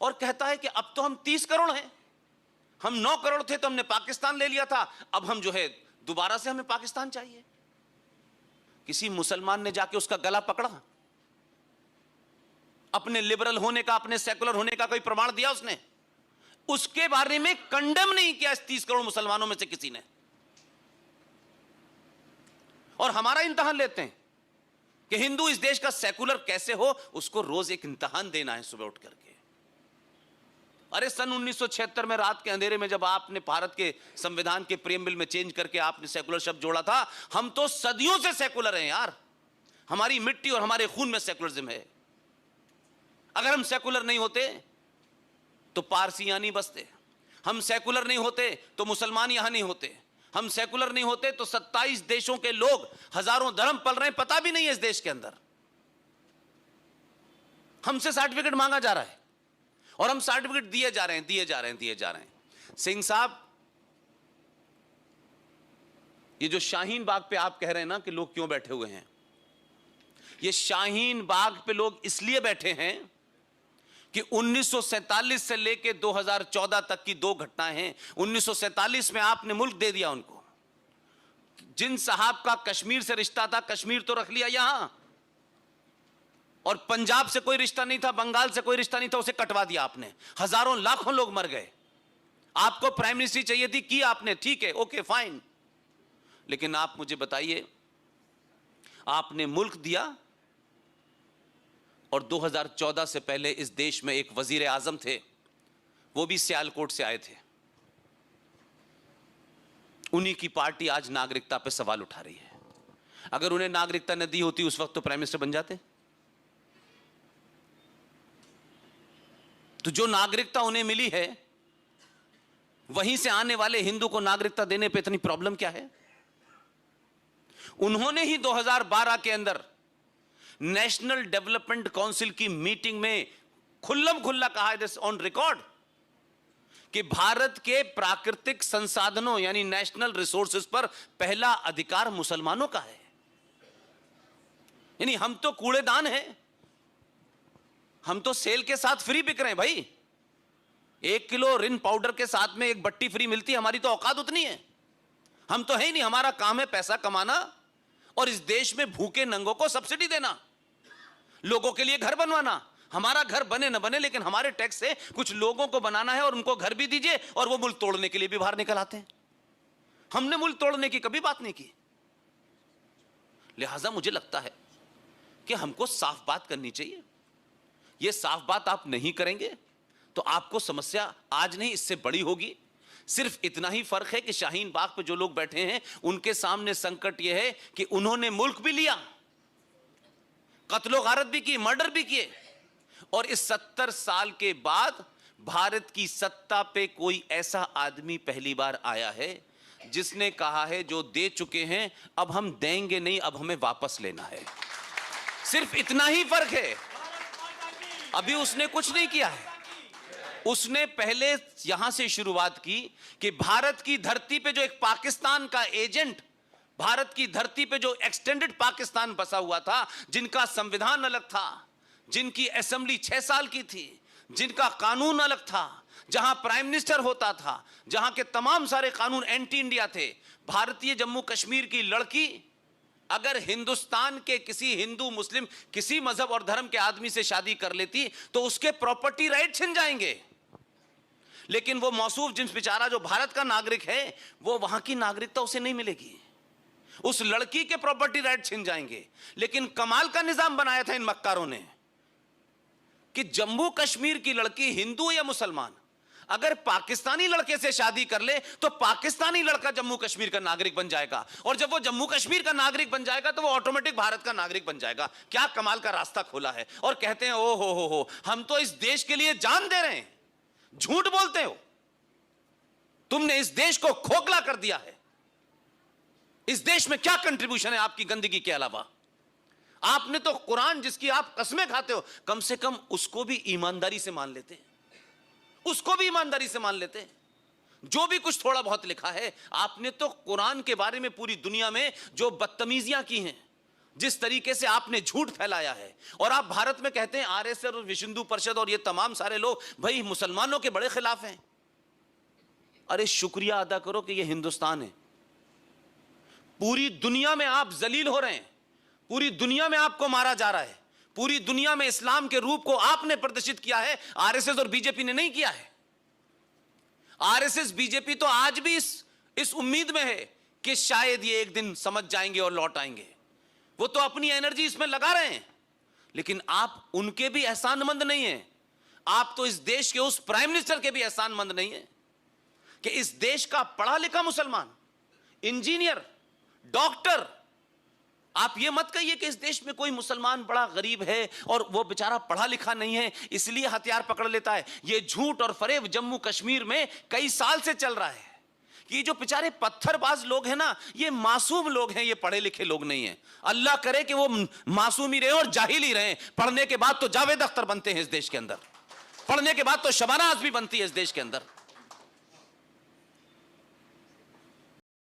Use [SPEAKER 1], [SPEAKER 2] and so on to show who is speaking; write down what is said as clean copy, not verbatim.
[SPEAKER 1] और कहता है कि अब तो हम 30 करोड़ हैं, हम 9 करोड़ थे तो हमने पाकिस्तान ले लिया था, अब हम जो है दोबारा से हमें पाकिस्तान चाहिए। किसी मुसलमान ने जाके उसका गला पकड़ा? अपने लिबरल होने का, अपने सेकुलर होने का कोई प्रमाण दिया उसने? उसके बारे में कंडेम नहीं किया इस 30 करोड़ मुसलमानों में से किसी ने। और हमारा इम्तिहान लेते हैं कि हिंदू इस देश का सेकुलर कैसे हो, उसको रोज एक इम्तिहान देना है सुबह उठ करके। अरे सन 1976 में रात के अंधेरे में जब आपने भारत के संविधान के प्रीएम्बल में चेंज करके आपने सेकुलर शब्द जोड़ा था, हम तो सदियों से सेकुलर हैं यार, हमारी मिट्टी और हमारे खून में सेकुलरिज्म है। अगर हम सेकुलर नहीं होते तो पारसी यहां नहीं बसते, हम सेकुलर नहीं होते तो मुसलमान यहां नहीं होते, हम सेकुलर नहीं होते तो 27 देशों के लोग, हजारों धर्म पल रहे हैं, पता भी नहीं है इस देश के अंदर। हमसे सर्टिफिकेट मांगा जा रहा है और हम सर्टिफिकेट दिए जा रहे हैं। सिंह साहब, ये जो शाहीन बाग पे आप कह रहे हैं ना कि लोग क्यों बैठे हुए हैं, ये शाहीन बाग पे लोग इसलिए बैठे हैं कि 1947 से लेकर 2014 तक की 2 घटनाएं हैं। 1947 में आपने मुल्क दे दिया उनको, जिन साहब का कश्मीर से रिश्ता था, कश्मीर तो रख लिया यहां, और पंजाब से कोई रिश्ता नहीं था, बंगाल से कोई रिश्ता नहीं था, उसे कटवा दिया आपने। हजारों लाखों लोग मर गए। आपको प्राइम मिनिस्ट्री चाहिए थी, की आपने, ठीक है, ओके फाइन, लेकिन आप मुझे बताइए, आपने मुल्क दिया और 2014 से पहले इस देश में एक वजीर आजम थे, वो भी सियालकोट से आए थे। उन्हीं की पार्टी आज नागरिकता पे सवाल उठा रही है। अगर उन्हें नागरिकता न दी होती उस वक्त तो प्राइम मिनिस्टर बन जाते। तो जो नागरिकता उन्हें मिली है, वहीं से आने वाले हिंदू को नागरिकता देने पे इतनी प्रॉब्लम क्या है? उन्होंने ही 2012 के अंदर नेशनल डेवलपमेंट काउंसिल की मीटिंग में खुल्लम खुल्ला कहा है, ऑन रिकॉर्ड, कि भारत के प्राकृतिक संसाधनों यानी नेशनल रिसोर्सेज पर पहला अधिकार मुसलमानों का है। यानी हम तो कूड़ेदान हैं, हम तो सेल के साथ फ्री बिक रहे हैं भाई। 1 किलो रिन पाउडर के साथ में 1 बट्टी फ्री मिलती है, हमारी तो औकात उतनी है। हम तो है ही नहीं, हमारा काम है पैसा कमाना और इस देश में भूखे नंगों को सब्सिडी देना, लोगों के लिए घर बनवाना। हमारा घर बने न बने, लेकिन हमारे टैक्स से कुछ लोगों को बनाना है और उनको घर भी दीजिए, और वो मुल्क तोड़ने के लिए भी बाहर निकल आते हैं। हमने मुल्क तोड़ने की कभी बात नहीं की। लिहाजा मुझे लगता है कि हमको साफ बात करनी चाहिए। ये साफ बात आप नहीं करेंगे तो आपको समस्या आज नहीं इससे बड़ी होगी। सिर्फ इतना ही फर्क है कि शाहीन बाग पे जो लोग बैठे हैं उनके सामने संकट यह है कि उन्होंने मुल्क भी लिया, कत्लो गारत भी की, मर्डर भी किए, और इस 70 साल के बाद भारत की सत्ता पे कोई ऐसा आदमी पहली बार आया है जिसने कहा है जो दे चुके हैं अब हम देंगे नहीं, अब हमें वापस लेना है। सिर्फ इतना ही फर्क है। अभी उसने कुछ नहीं किया है। उसने पहले यहां से शुरुआत की कि भारत की धरती पे जो एक पाकिस्तान का एजेंट, भारत की धरती पे जो एक्सटेंडेड पाकिस्तान बसा हुआ था, जिनका संविधान अलग था, जिनकी असेंबली 6 साल की थी, जिनका कानून अलग था, जहां प्राइम मिनिस्टर होता था, जहां के तमाम सारे कानून एंटी इंडिया थे। भारतीय जम्मू कश्मीर की लड़की अगर हिंदुस्तान के किसी हिंदू मुस्लिम किसी मजहब और धर्म के आदमी से शादी कर लेती तो उसके प्रॉपर्टी राइट छिन जाएंगे, लेकिन वो मौसूफ जिन्स बेचारा जो भारत का नागरिक है, वो वहां की नागरिकता उसे नहीं मिलेगी। उस लड़की के प्रॉपर्टी राइट छिन जाएंगे। लेकिन कमाल का निजाम बनाया था इन मक्कारों ने कि जम्मू कश्मीर की लड़की, हिंदू या मुसलमान, अगर पाकिस्तानी लड़के से शादी कर ले तो पाकिस्तानी लड़का जम्मू कश्मीर का नागरिक बन जाएगा, और जब वो जम्मू कश्मीर का नागरिक बन जाएगा तो वो ऑटोमेटिक भारत का नागरिक बन जाएगा। क्या कमाल का रास्ता खोला है। और कहते हैं ओ हो, हम तो इस देश के लिए जान दे रहे हैं। झूठ बोलते हो, तुमने इस देश को खोखला कर दिया है। इस देश में क्या कंट्रीब्यूशन है आपकी गंदगी के अलावा? आपने तो कुरान, जिसकी आप कसमें खाते हो, कम से कम उसको भी ईमानदारी से मान लेते हैं, उसको भी ईमानदारी से मान लेते हैं। जो भी कुछ थोड़ा बहुत लिखा है, आपने तो कुरान के बारे में पूरी दुनिया में जो बदतमीजियां की हैं, जिस तरीके से आपने झूठ फैलाया है, और आप भारत में कहते हैं आरएसएस और विश्व हिंदू परिषद और ये तमाम सारे लोग भाई मुसलमानों के बड़े खिलाफ हैं। अरे शुक्रिया अदा करो कि ये हिंदुस्तान है। पूरी दुनिया में आप जलील हो रहे हैं, पूरी दुनिया में आपको मारा जा रहा है, पूरी दुनिया में इस्लाम के रूप को आपने प्रदर्शित किया है, आरएसएस और बीजेपी ने नहीं किया है। आरएसएस बीजेपी तो आज भी इस उम्मीद में है कि शायद ये एक दिन समझ जाएंगे और लौट आएंगे, वो तो अपनी एनर्जी इसमें लगा रहे हैं। लेकिन आप उनके भी एहसानमंद नहीं हैं। आप तो इस देश के उस प्राइम मिनिस्टर के भी एहसानमंद नहीं हैं कि इस देश का पढ़ा लिखा मुसलमान, इंजीनियर, डॉक्टर, आप ये मत कहिए कि इस देश में कोई मुसलमान बड़ा गरीब है और वो बेचारा पढ़ा लिखा नहीं है इसलिए हथियार पकड़ लेता है। ये झूठ और फरेब जम्मू कश्मीर में कई साल से चल रहा है कि जो बेचारे पत्थरबाज लोग हैं ना, ये मासूम लोग हैं, ये पढ़े लिखे लोग नहीं हैं। अल्लाह करे कि वो मासूम ही रहे और जाहिल ही रहे। पढ़ने के बाद तो जावेद अख्तर बनते हैं इस देश के अंदर, पढ़ने के बाद तो शबाना आज़मी बनती है इस देश के अंदर।